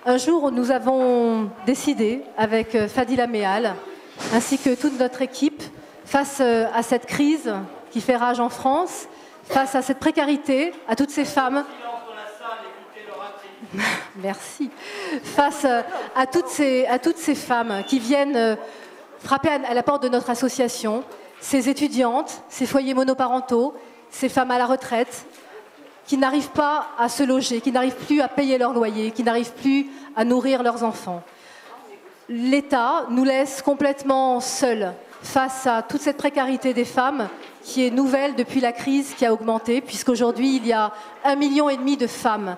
Un jour, nous avons décidé, avec Fadila Mehal, ainsi que toute notre équipe, face à cette crise qui fait rage en France, face à cette précarité, à toutes ces femmes... Merci. Face à toutes ces femmes qui viennent frapper à la porte de notre association, ces étudiantes, ces foyers monoparentaux, ces femmes à la retraite, qui n'arrivent pas à se loger, qui n'arrivent plus à payer leur loyer, qui n'arrivent plus à nourrir leurs enfants. L'État nous laisse complètement seuls face à toute cette précarité des femmes qui est nouvelle depuis la crise qui a augmenté, puisqu'aujourd'hui, il y a 1,5 million de femmes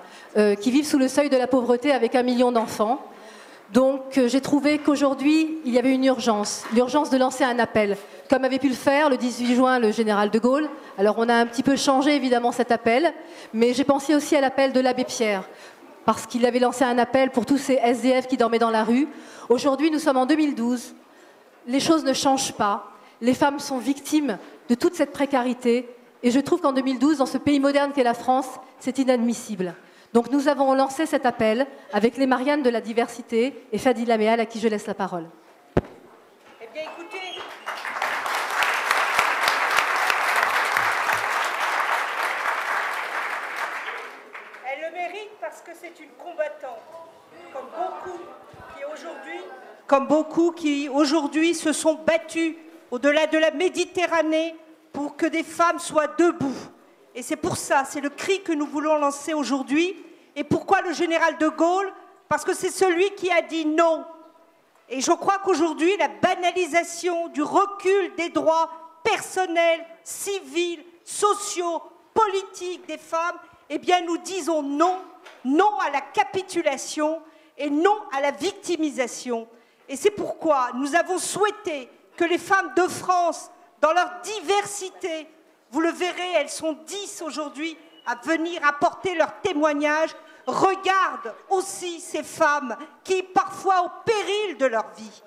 qui vivent sous le seuil de la pauvreté avec 1 million d'enfants. Donc j'ai trouvé qu'aujourd'hui, il y avait une urgence, l'urgence de lancer un appel, comme avait pu le faire le 18 juin le général de Gaulle. Alors on a un petit peu changé évidemment cet appel, mais j'ai pensé aussi à l'appel de l'abbé Pierre, parce qu'il avait lancé un appel pour tous ces SDF qui dormaient dans la rue. Aujourd'hui, nous sommes en 2012, les choses ne changent pas, les femmes sont victimes de toute cette précarité, et je trouve qu'en 2012, dans ce pays moderne qu'est la France, c'est inadmissible. Donc nous avons lancé cet appel avec les Mariannes de la diversité et Fadila Mehal, à qui je laisse la parole. Eh bien écoutez, elle le mérite parce que c'est une combattante, comme beaucoup qui aujourd'hui se sont battus au-delà de la Méditerranée pour que des femmes soient debout. Et c'est pour ça, c'est le cri que nous voulons lancer aujourd'hui. Et pourquoi le général de Gaulle? Parce que c'est celui qui a dit non. Et je crois qu'aujourd'hui, la banalisation du recul des droits personnels, civils, sociaux, politiques des femmes, eh bien nous disons non, non à la capitulation et non à la victimisation. Et c'est pourquoi nous avons souhaité que les femmes de France, dans leur diversité, vous le verrez, elles sont 10 aujourd'hui à venir apporter leur témoignage. Regardent aussi ces femmes qui, parfois au péril de leur vie,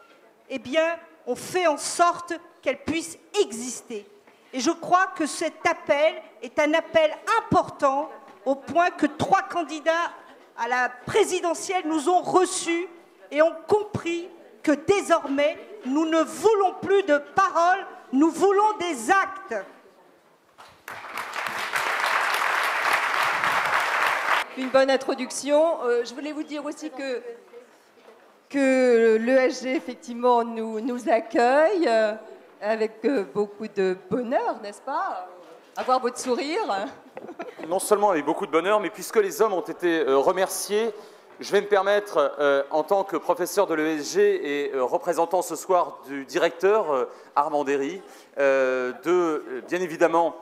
eh bien, on fait en sorte qu'elles puissent exister. Et je crois que cet appel est un appel important au point que 3 candidats à la présidentielle nous ont reçus et ont compris que désormais, nous ne voulons plus de paroles, nous voulons des actes. Une bonne introduction. Je voulais vous dire aussi que l'ESG, effectivement, nous accueille avec beaucoup de bonheur, n'est-ce pas? À voir votre sourire. Non seulement avec beaucoup de bonheur, mais puisque les hommes ont été remerciés, je vais me permettre, en tant que professeur de l'ESG et représentant ce soir du directeur Armand Derry, de, bien évidemment,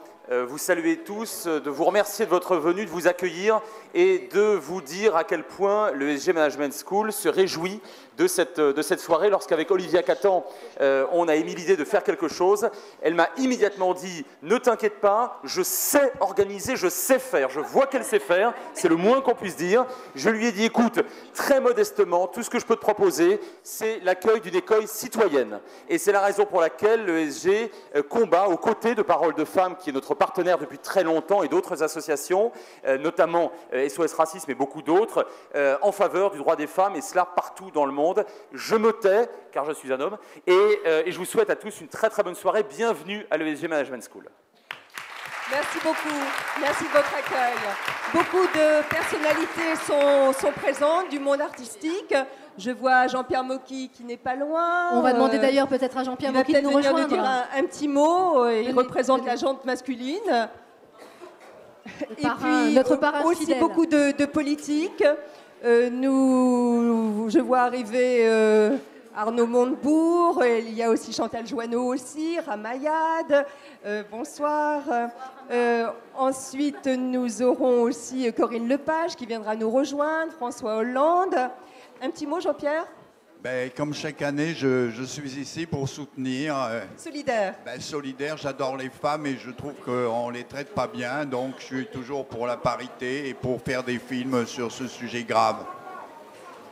vous saluer tous, de vous remercier de votre venue, de vous accueillir et de vous dire à quel point le ESG Management School se réjouit de cette soirée. Lorsqu'avec Olivia Catan, on a émis l'idée de faire quelque chose, elle m'a immédiatement dit « Ne t'inquiète pas, je sais organiser, je sais faire, je vois qu'elle sait faire, c'est le moins qu'on puisse dire. » Je lui ai dit « Écoute, très modestement, tout ce que je peux te proposer, c'est l'accueil d'une école citoyenne. » Et c'est la raison pour laquelle le ESG combat aux côtés de Parole de Femmes, qui est notre partenaire depuis très longtemps, et d'autres associations, notamment SOS Racisme et beaucoup d'autres, en faveur du droit des femmes, et cela partout dans le monde. Je me tais, car je suis un homme, et je vous souhaite à tous une très très bonne soirée. Bienvenue à l'ESG Management School. Merci beaucoup. Merci de votre accueil. Beaucoup de personnalités sont présentes du monde artistique. Je vois Jean-Pierre Mocky qui n'est pas loin. On va demander d'ailleurs peut-être à Jean-Pierre Mocky de nous rejoindre. Il va peut-être venir nous dire un petit mot. Il représente la jante masculine. Et puis notre parrain aussi fidèle. beaucoup de politiques. Je vois arriver Arnaud Montebourg, il y a aussi Chantal Joanneau aussi, Ramayad, bonsoir. Ensuite, nous aurons aussi Corinne Lepage qui viendra nous rejoindre, François Hollande. Un petit mot, Jean-Pierre? Comme chaque année, je suis ici pour soutenir. Solidaire. Solidaire, j'adore les femmes et je trouve qu'on les traite pas bien, donc je suis toujours pour la parité et pour faire des films sur ce sujet grave.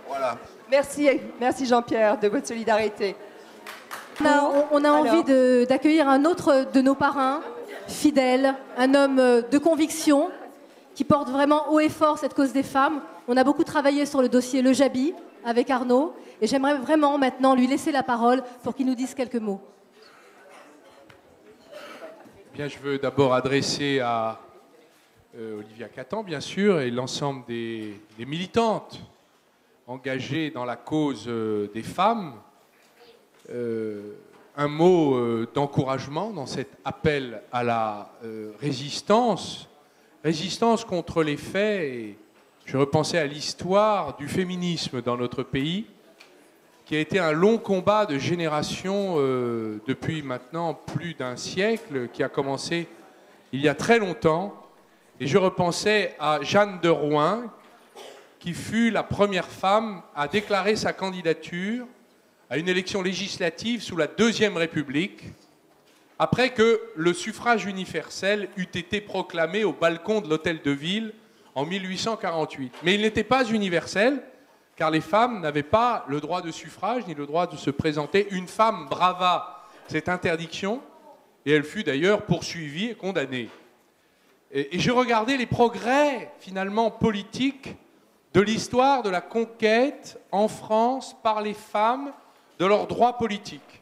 Voilà. Merci Jean-Pierre de votre solidarité. On a envie d'accueillir un autre de nos parrains, fidèle, un homme de conviction, qui porte vraiment haut et fort cette cause des femmes. On a beaucoup travaillé sur le dossier Le Jabi avec Arnaud, et j'aimerais vraiment maintenant lui laisser la parole pour qu'il nous dise quelques mots. Bien, je veux d'abord adresser à Olivia Catan, bien sûr, et l'ensemble des militantes engagées dans la cause des femmes, un mot d'encouragement dans cet appel à la résistance contre les faits. Et je repensais à l'histoire du féminisme dans notre pays, qui a été un long combat de génération depuis maintenant plus d'un siècle, qui a commencé il y a très longtemps. Et je repensais à Jeanne de Rouen, qui fut la première femme à déclarer sa candidature à une élection législative sous la Deuxième République, après que le suffrage universel eût été proclamé au balcon de l'Hôtel de Ville en 1848. Mais il n'était pas universel, car les femmes n'avaient pas le droit de suffrage ni le droit de se présenter. Une femme brava cette interdiction, et elle fut d'ailleurs poursuivie et condamnée. Et je regardais les progrès, finalement, politiques de l'histoire de la conquête en France par les femmes de leurs droits politiques.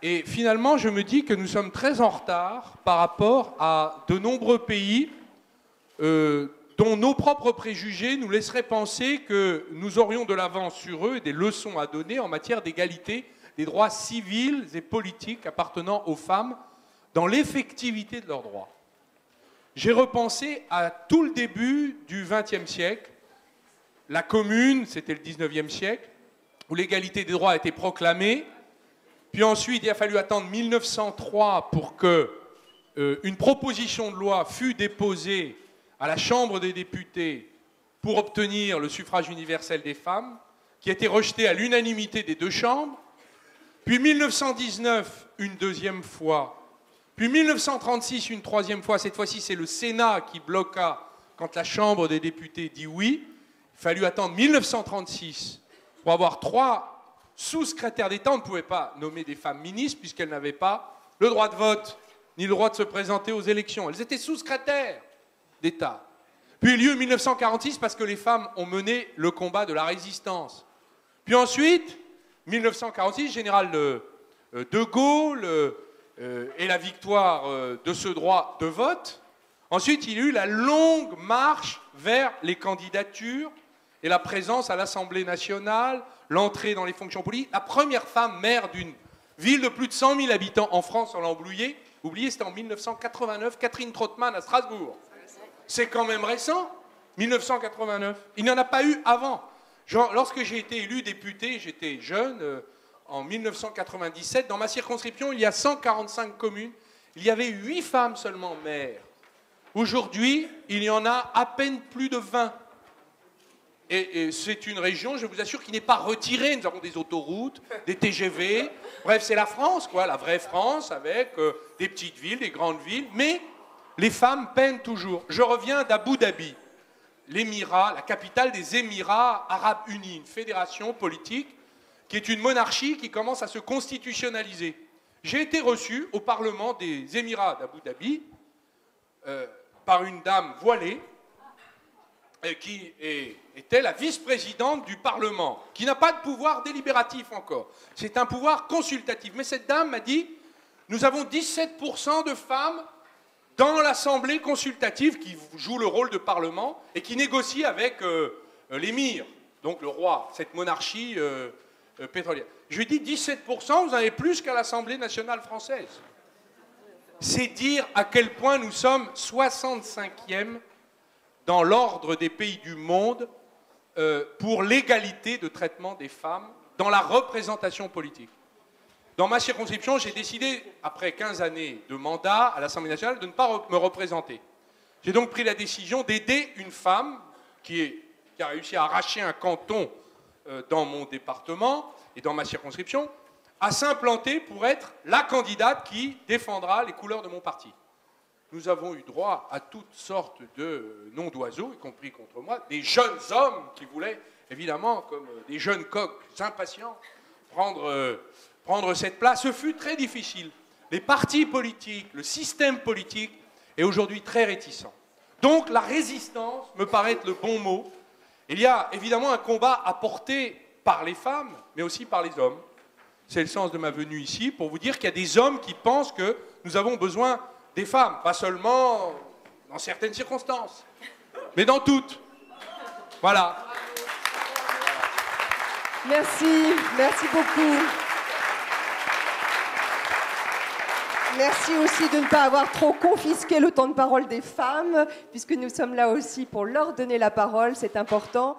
Et finalement, je me dis que nous sommes très en retard par rapport à de nombreux pays dont nos propres préjugés nous laisseraient penser que nous aurions de l'avance sur eux et des leçons à donner en matière d'égalité des droits civils et politiques appartenant aux femmes dans l'effectivité de leurs droits. J'ai repensé à tout le début du XXe siècle. La Commune, c'était le XIXe siècle, où l'égalité des droits a été proclamée. Puis ensuite, il a fallu attendre 1903 pour que une proposition de loi fût déposée à la Chambre des députés pour obtenir le suffrage universel des femmes, qui a été rejetée à l'unanimité des deux chambres. Puis 1919, une deuxième fois. Puis 1936, une troisième fois. Cette fois-ci, c'est le Sénat qui bloqua quand la Chambre des députés dit oui. Il fallut attendre 1936 pour avoir 3 sous-secrétaires d'État. On ne pouvait pas nommer des femmes ministres puisqu'elles n'avaient pas le droit de vote ni le droit de se présenter aux élections. Elles étaient sous-secrétaires d'État. Puis il y a eu 1946 parce que les femmes ont mené le combat de la résistance. Puis ensuite, 1946, général de Gaulle et la victoire de ce droit de vote. Ensuite, il y a eu la longue marche vers les candidatures et la présence à l'Assemblée nationale, l'entrée dans les fonctions politiques. La première femme maire d'une ville de plus de 100 000 habitants en France, on l'a oublié, c'était en 1989, Catherine Trottmann à Strasbourg. C'est quand même récent, 1989. Il n'y en a pas eu avant. Lorsque j'ai été élu député, j'étais jeune, en 1997, dans ma circonscription, il y a 145 communes. Il y avait 8 femmes seulement maires. Aujourd'hui, il y en a à peine plus de 20. Et c'est une région, je vous assure, qui n'est pas retirée. Nous avons des autoroutes, des TGV. Bref, c'est la France, quoi, la vraie France, avec des petites villes, des grandes villes. Mais les femmes peinent toujours. Je reviens d'Abu Dhabi, l'Émirat, la capitale des Émirats Arabes Unis, une fédération politique qui est une monarchie qui commence à se constitutionnaliser. J'ai été reçu au Parlement des Émirats d'Abu Dhabi par une dame voilée qui était la vice-présidente du Parlement, qui n'a pas de pouvoir délibératif encore. C'est un pouvoir consultatif. Mais cette dame m'a dit, nous avons 17% de femmes dans l'Assemblée consultative qui joue le rôle de Parlement et qui négocie avec l'émir, donc le roi, cette monarchie pétrolière. Je lui ai dit 17%, vous en avez plus qu'à l'Assemblée nationale française. C'est dire à quel point nous sommes 65e dans l'ordre des pays du monde pour l'égalité de traitement des femmes dans la représentation politique. Dans ma circonscription, j'ai décidé, après 15 années de mandat à l'Assemblée nationale, de ne pas me représenter. J'ai donc pris la décision d'aider une femme qui a réussi à arracher un canton dans mon département et dans ma circonscription, à s'implanter pour être la candidate qui défendra les couleurs de mon parti. Nous avons eu droit à toutes sortes de noms d'oiseaux, y compris contre moi, des jeunes hommes qui voulaient, évidemment, comme des jeunes coqs impatients, prendre cette place. Ce fut très difficile. Les partis politiques, le système politique est aujourd'hui très réticent. Donc la résistance me paraît être le bon mot. Il y a évidemment un combat à porter par les femmes, mais aussi par les hommes. C'est le sens de ma venue ici, pour vous dire qu'il y a des hommes qui pensent que nous avons besoin des femmes, pas seulement dans certaines circonstances, mais dans toutes. Voilà. Merci, merci beaucoup. Merci aussi de ne pas avoir trop confisqué le temps de parole des femmes, puisque nous sommes là aussi pour leur donner la parole, c'est important.